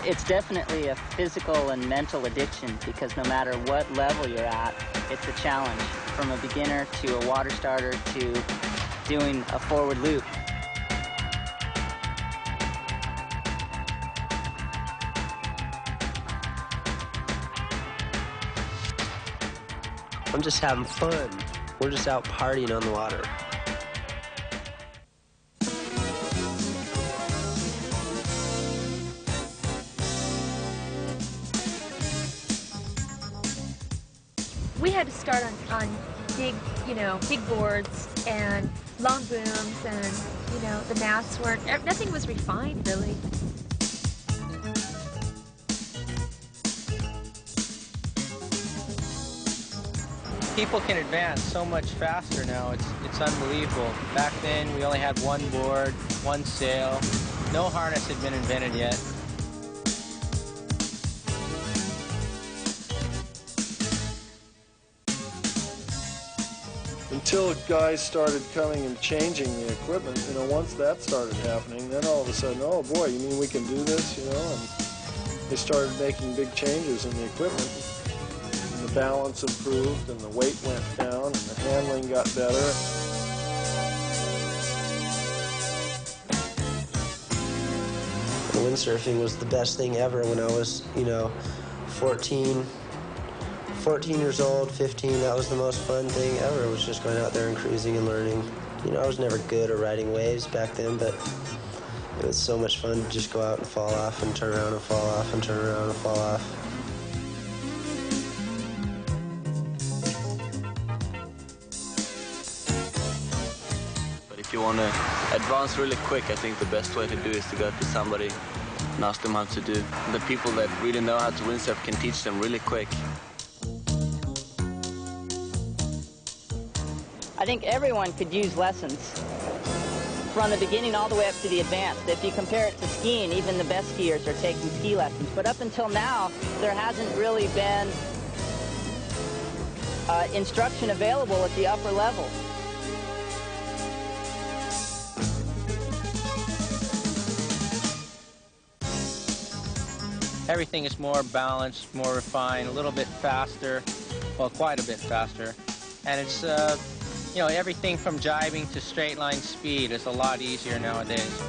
It's definitely a physical and mental addiction because no matter what level you're at, it's a challenge. From a beginner to a water starter to doing a forward loop. I'm just having fun. We're just out partying on the water. We had to start on big, big boards and long booms, and, the masts weren't, nothing was refined, really. People can advance so much faster now. It's unbelievable. Back then, we only had one board, one sail. No harness had been invented yet. Until guys started coming and changing the equipment, once that started happening, then all of a sudden, oh boy, you mean we can do this, and they started making big changes in the equipment. And the balance improved, and the weight went down, and the handling got better. Windsurfing was the best thing ever when I was, 14 years old, 15, that was the most fun thing ever. It was just going out there and cruising and learning. I was never good at riding waves back then, but it was so much fun to just go out and fall off and turn around and fall off and turn around and fall off. But if you want to advance really quick, I think the best way to do is to go to somebody and ask them how to do. The people that really know how to windsurf can teach them really quick. I think everyone could use lessons from the beginning all the way up to the advanced. If you compare it to skiing, even the best skiers are taking ski lessons. But up until now, there hasn't really been instruction available at the upper level. Everything is more balanced, more refined, a little bit faster, well, quite a bit faster. And it's, everything from jibing to straight line speed is a lot easier nowadays.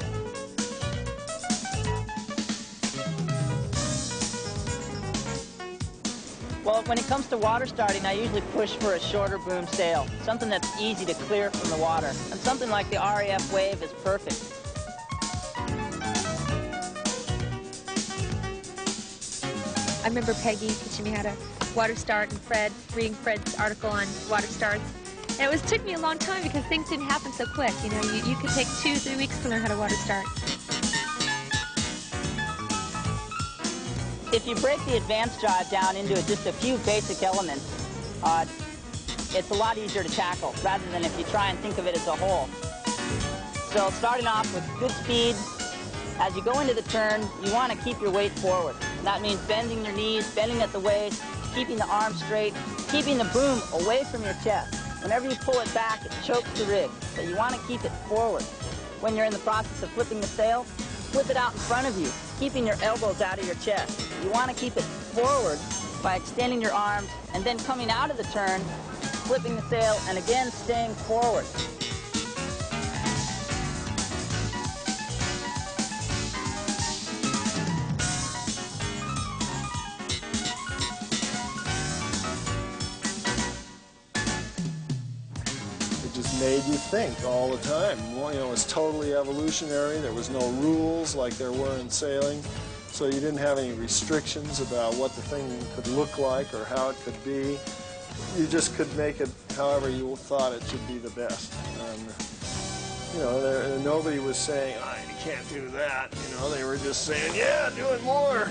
Well, when it comes to water starting, I usually push for a shorter boom sail, something that's easy to clear from the water. And something like the RAF Wave is perfect. I remember Peggy teaching me how to water start, and Fred, reading Fred's article on water starts. And it took me a long time because things didn't happen so quick. You could take 2-3 weeks to learn how to water start. If you break the advanced jibe down into just a few basic elements, it's a lot easier to tackle rather than if you try and think of it as a whole. So starting off with good speed, as you go into the turn, you want to keep your weight forward. That means bending your knees, bending at the waist, keeping the arms straight, keeping the boom away from your chest. Whenever you pull it back, it chokes the rig, so you want to keep it forward. When you're in the process of flipping the sail, flip it out in front of you, keeping your elbows out of your chest. You want to keep it forward by extending your arms and then coming out of the turn, flipping the sail, and again staying forward. Made you think all the time. Well, it was totally evolutionary. There was no rules like there were in sailing, so you didn't have any restrictions about what the thing could look like or how it could be. You just could make it however you thought it should be the best. And, nobody was saying, oh, you can't do that. They were just saying, yeah, do it more.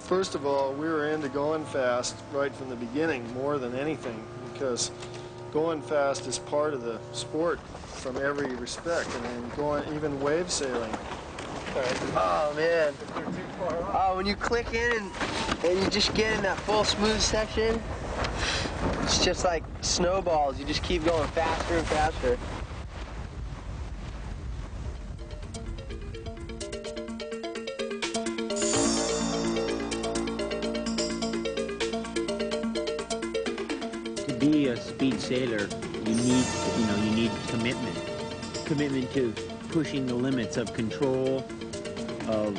First of all, we were into going fast right from the beginning more than anything, because going fast is part of the sport from every respect. Even wave sailing. Oh man! Oh, when you click in and you just get in that full smooth section. It's just like snowballs. You just keep going faster and faster. To be a speed sailor, you need commitment. Commitment to pushing the limits of control, of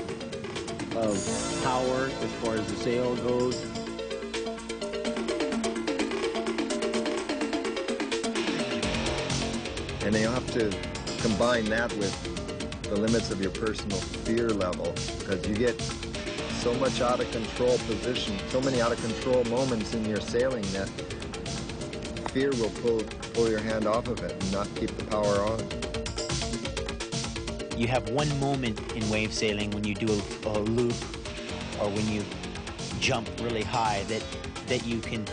power as far as the sail goes. And you have to combine that with the limits of your personal fear level, because you get so much out of control position, so many out of control moments in your sailing that fear will pull your hand off of it and not keep the power on. You have one moment in wave sailing when you do a loop or when you jump really high that you can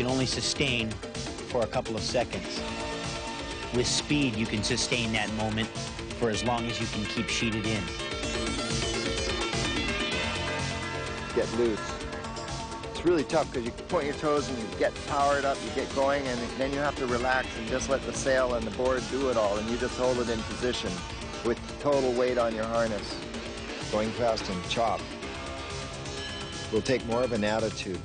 only sustain for a couple of seconds. With speed, you can sustain that moment for as long as you can keep sheeted in. Get loose. It's really tough because you point your toes and you get powered up, you get going, and then you have to relax and just let the sail and the board do it all, and you just hold it in position with total weight on your harness. Going fast and chop will take more of an attitude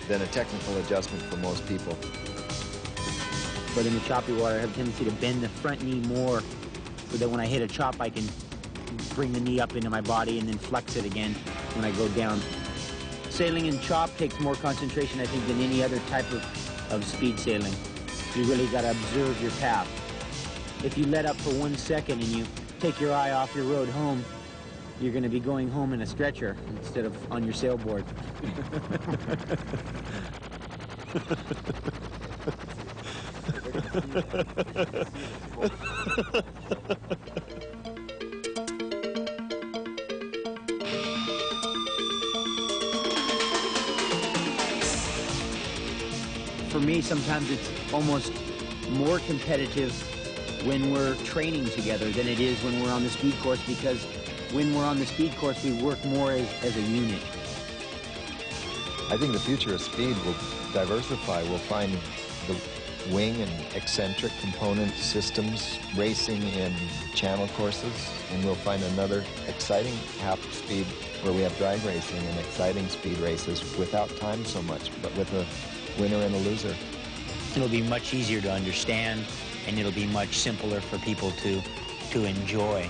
than a technical adjustment for most people. But in the choppy water, I have a tendency to bend the front knee more so that when I hit a chop, I can bring the knee up into my body and then flex it again when I go down. Sailing in chop takes more concentration, I think, than any other type of speed sailing. You really got to observe your path. If you let up for 1 second and you take your eye off your road home, you're going to be going home in a stretcher instead of on your sailboard. For me, sometimes it's almost more competitive when we're training together than it is when we're on the speed course, because when we're on the speed course, we work more as a unit. I think the future of speed will diversify. We'll find the wing and eccentric component systems racing in channel courses, and we'll find another exciting half speed where we have drag racing and exciting speed races without time so much, but with a winner and a loser. It'll be much easier to understand, and it'll be much simpler for people to enjoy.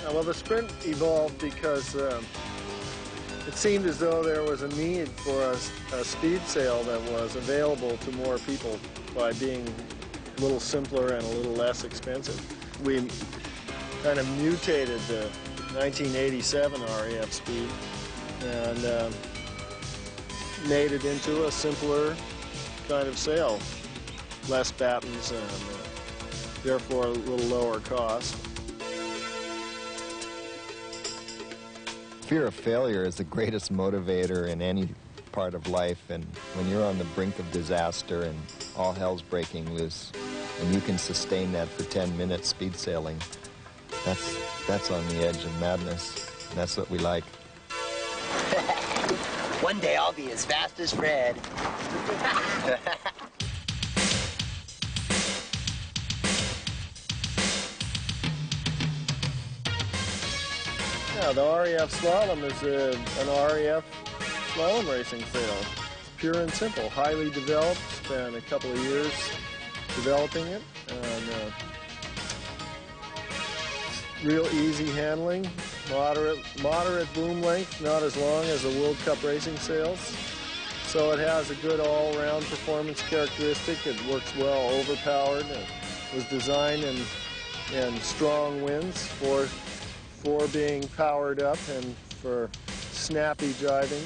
Well, the sprint evolved because it seemed as though there was a need for a speed sail that was available to more people by being a little simpler and a little less expensive. We kind of mutated the 1987 RAF Speed and made it into a simpler kind of sail, less battens and therefore a little lower cost. Fear of failure is the greatest motivator in any part of life, and when you're on the brink of disaster and all hell's breaking loose, and you can sustain that for 10 minutes speed sailing, that's on the edge of madness. And that's what we like. One day I'll be as fast as Fred. Yeah, the RAF Slalom is an RAF slalom racing sail. Pure and simple, highly developed, spent a couple of years developing it, and real easy handling, moderate boom length, not as long as the World Cup racing sails. So it has a good all-around performance characteristic. It works well overpowered. It was designed in strong winds for being powered up and for snappy driving.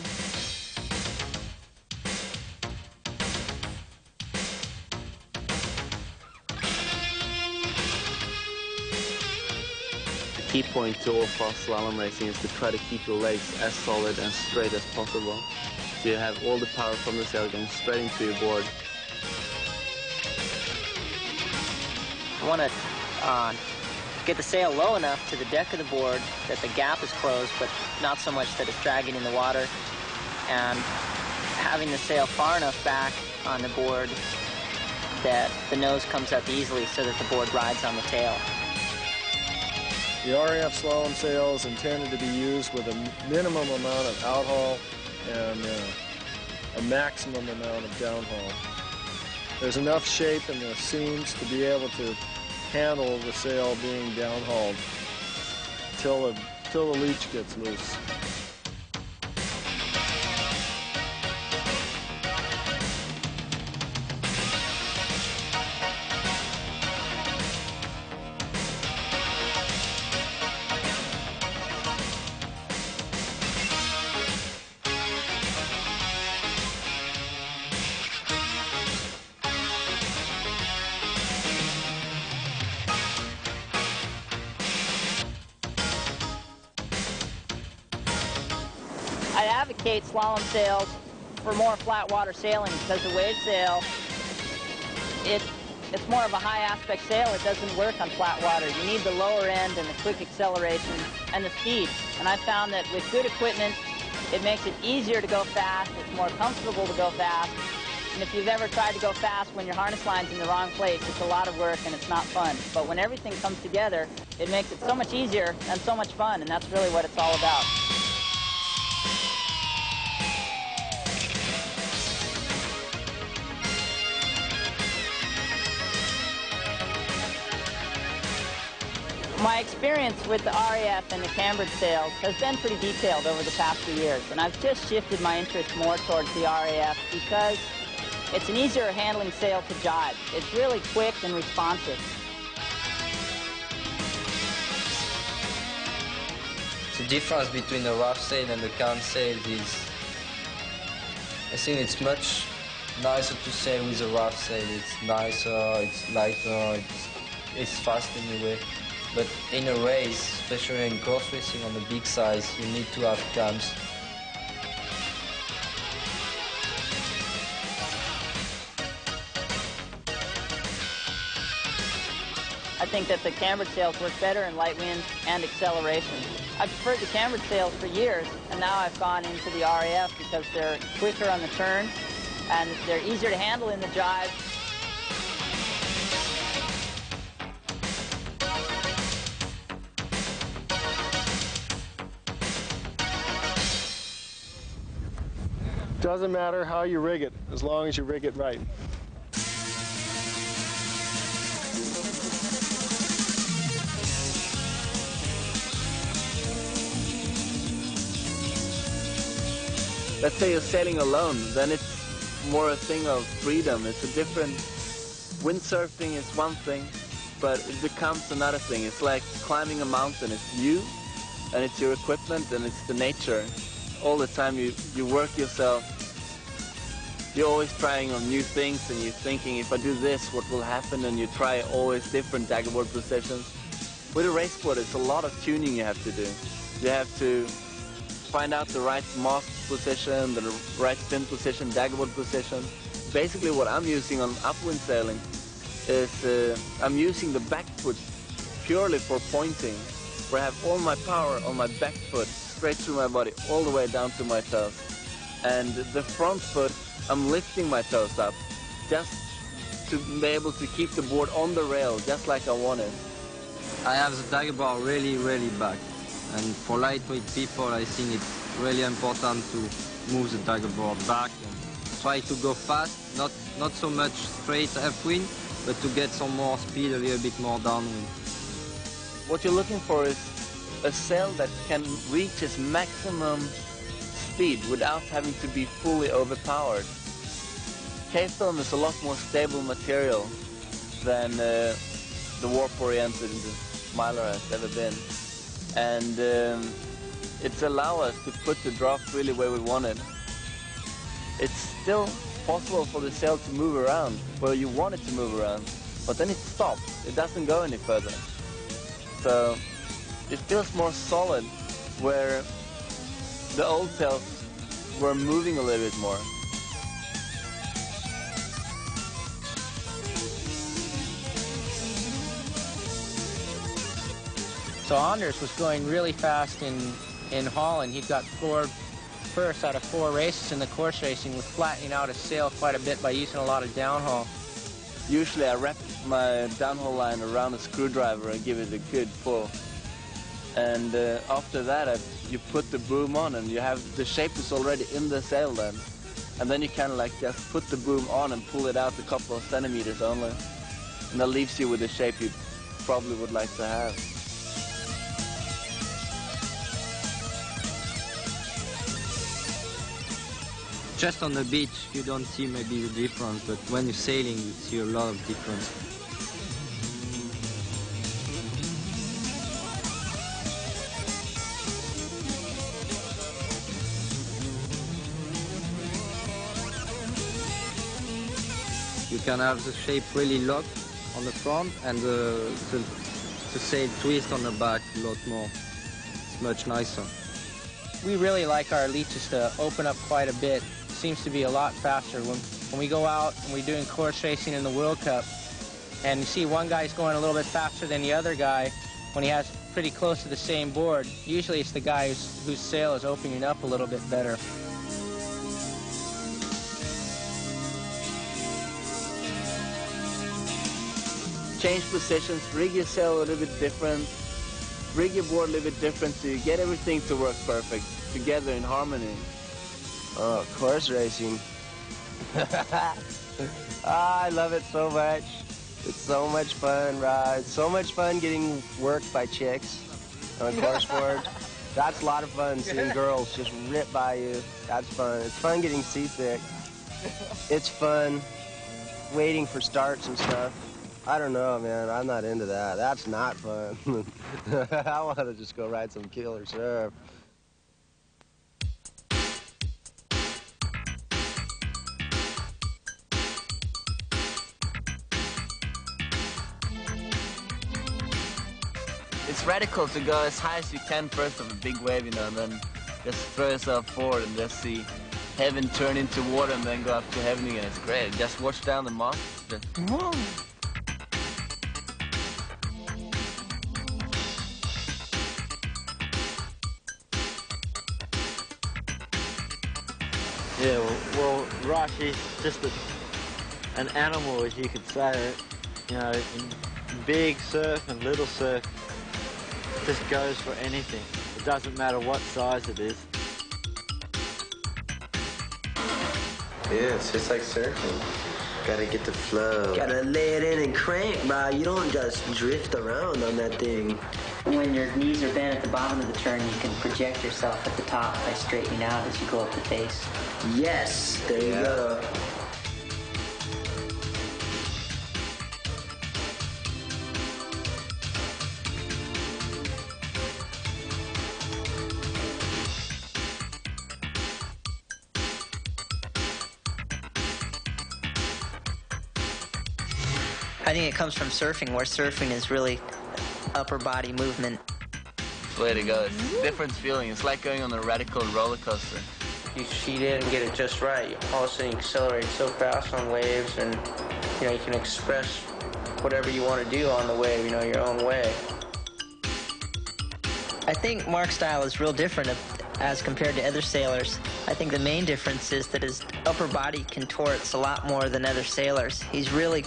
The key point to all fast slalom racing is to try to keep your legs as solid and straight as possible. So you have all the power from the sail going straight into your board. I want to get the sail low enough to the deck of the board that the gap is closed, but not so much that it's dragging in the water. And having the sail far enough back on the board that the nose comes up easily so that the board rides on the tail. The RAF slalom sail is intended to be used with a minimum amount of outhaul and a maximum amount of downhaul. There's enough shape in the seams to be able to handle the sail being downhauled till the leech gets loose. I advocate slalom sails for more flat water sailing because the wave sail, it's more of a high aspect sail. It doesn't work on flat water. You need the lower end and the quick acceleration and the speed. And I found that with good equipment, it makes it easier to go fast. It's more comfortable to go fast. And if you've ever tried to go fast when your harness line's in the wrong place, it's a lot of work and it's not fun. But when everything comes together, it makes it so much easier and so much fun, and that's really what it's all about. My experience with the RAF and the cambered sails has been pretty detailed over the past few years, and I've just shifted my interest more towards the RAF because it's an easier handling sail to jibe. It's really quick and responsive. The difference between the RAF sail and the cam sail is, I think it's much nicer to sail with a RAF sail. It's nicer, it's lighter, it's fast anyway. But in a race, especially in course racing on the big size, you need to have cams. I think that the cambered sails work better in light wind and acceleration. I've preferred the cambered sails for years, and now I've gone into the RAF because they're quicker on the turn, and they're easier to handle in the jibe. Doesn't matter how you rig it, as long as you rig it right. Let's say you're sailing alone, then it's more a thing of freedom. It's a different... Windsurfing is one thing, but it becomes another thing. It's like climbing a mountain. It's you, and it's your equipment, and it's the nature. All the time you work yourself. You're always trying on new things, and you're thinking, if I do this, what will happen? And you try always different daggerboard positions. With a raceboard, it's a lot of tuning you have to do. You have to find out the right mast position, the right fin position, daggerboard position. Basically what I'm using on upwind sailing is I'm using the back foot purely for pointing, where I have all my power on my back foot, straight through my body, all the way down to my toes. And the front foot, I'm lifting my toes up, just to be able to keep the board on the rail, just like I want it. I have the daggerboard really, really back. And for lightweight people, I think it's really important to move the daggerboard back and try to go fast, not so much straight upwind, but to get some more speed, a little bit more downwind. What you're looking for is a sail that can reach its maximum speed without having to be fully overpowered. K-film is a lot more stable material than the warp-oriented Mylar has ever been. And it's allowed us to put the draft really where we want it. It's still possible for the sail to move around where you want it to move around, but then it stops. It doesn't go any further. So it feels more solid where the old sails were moving a little bit more. So Anders was going really fast in Holland. He got floored first out of 4 races in the course racing with flattening out a sail quite a bit by using a lot of downhaul. Usually I wrap my downhaul line around a screwdriver and give it a good pull. And after that, you put the boom on and you have the shape is already in the sail then. And then you kind of like just put the boom on and pull it out a couple of centimeters only. And that leaves you with the shape you probably would like to have. Just on the beach, you don't see maybe the difference, but when you're sailing, you see a lot of difference. You can have the shape really locked on the front and the sail twist on the back a lot more. It's much nicer. We really like our leeches to open up quite a bit. Seems to be a lot faster when we go out and we're doing course racing in the World Cup and you see one guy's going a little bit faster than the other guy when he has pretty close to the same board. Usually it's the guy whose sail is opening up a little bit better. Change positions, rig your sail a little bit different, rig your board a little bit different so you get everything to work perfect, together in harmony. Oh, course racing. I love it so much. It's so much fun, Rod. It's so much fun getting worked by chicks on course-board. That's a lot of fun, seeing girls just rip by you. That's fun. It's fun getting seasick. It's fun waiting for starts and stuff. I don't know, man. I'm not into that. That's not fun. I want to just go ride some killer surf. It's radical to go as high as you can first of a big wave, you know, and then just throw yourself forward and just see heaven turn into water and then go up to heaven again. It's great. Just watch down the moss. Whoa. Yeah, well, Rush is just an animal, as you could say. You know, in big surf and little surf, just goes for anything. It doesn't matter what size it is. Yeah, it's just like surfing. Gotta get the flow. Gotta lay it in and crank, bro. You don't just drift around on that thing. When your knees are bent at the bottom of the turn, you can project yourself at the top by straightening out as you go up the face. Yes, there you go. I think it comes from surfing, where surfing is really upper body movement. Way to go. It's a different feeling. It's like going on a radical roller coaster. You sheet in and get it just right. All of a sudden you accelerate so fast on waves and you know you can express whatever you want to do on the wave, you know, your own way. I think Mark's style is real different as compared to other sailors. I think the main difference is that his upper body contorts a lot more than other sailors. He's really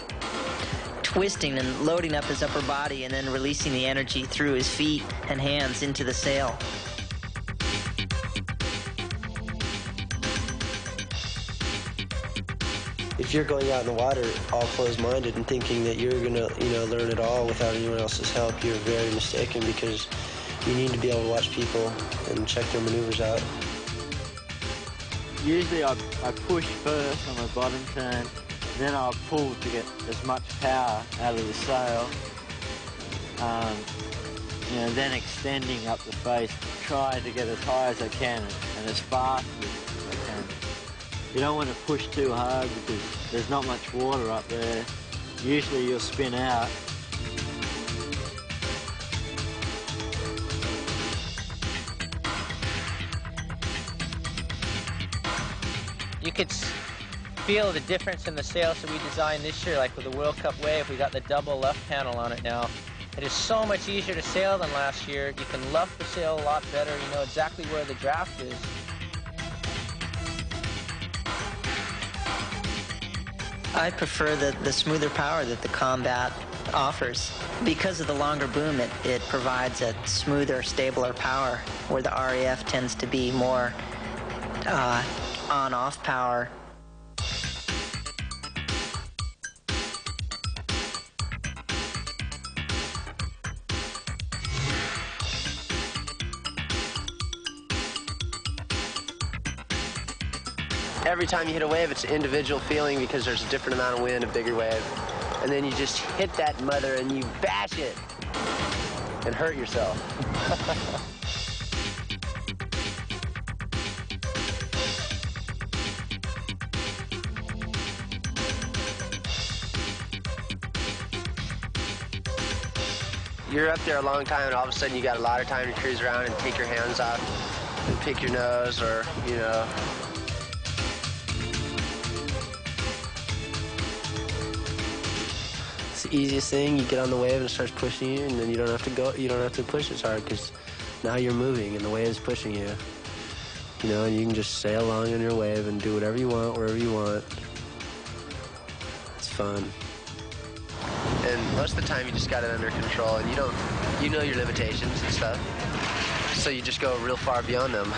twisting and loading up his upper body and then releasing the energy through his feet and hands into the sail. If you're going out in the water all closed-minded and thinking that you're gonna, learn it all without anyone else's help, you're very mistaken, because you need to be able to watch people and check their maneuvers out. Usually I push first on my bottom turn, then I'll pull to get as much power out of the sail. Then extending up the face, try to get as high as I can and as fast as I can. You don't want to push too hard because there's not much water up there. Usually you'll spin out. You could feel the difference in the sails that we designed this year, like with the World Cup wave. We got the double luff panel on it now. It is so much easier to sail than last year. You can luff the sail a lot better. You know exactly where the draft is. I prefer the smoother power that the Combat offers. Because of the longer boom, it provides a smoother, stabler power, where the RAF tends to be more on-off power. Every time you hit a wave, it's an individual feeling because there's a different amount of wind, a bigger wave. And then you just hit that mother and you bash it and hurt yourself. You're up there a long time and all of a sudden you got a lot of time to cruise around and take your hands off and pick your nose or, you know. It's the easiest thing. You get on the wave and it starts pushing you, and then you don't have to go. You don't have to push as hard because now you're moving and the wave is pushing you. You know, and you can just sail along on your wave and do whatever you want, wherever you want. It's fun. And most of the time, you just got it under control, and you know your limitations and stuff. So you just go real far beyond them.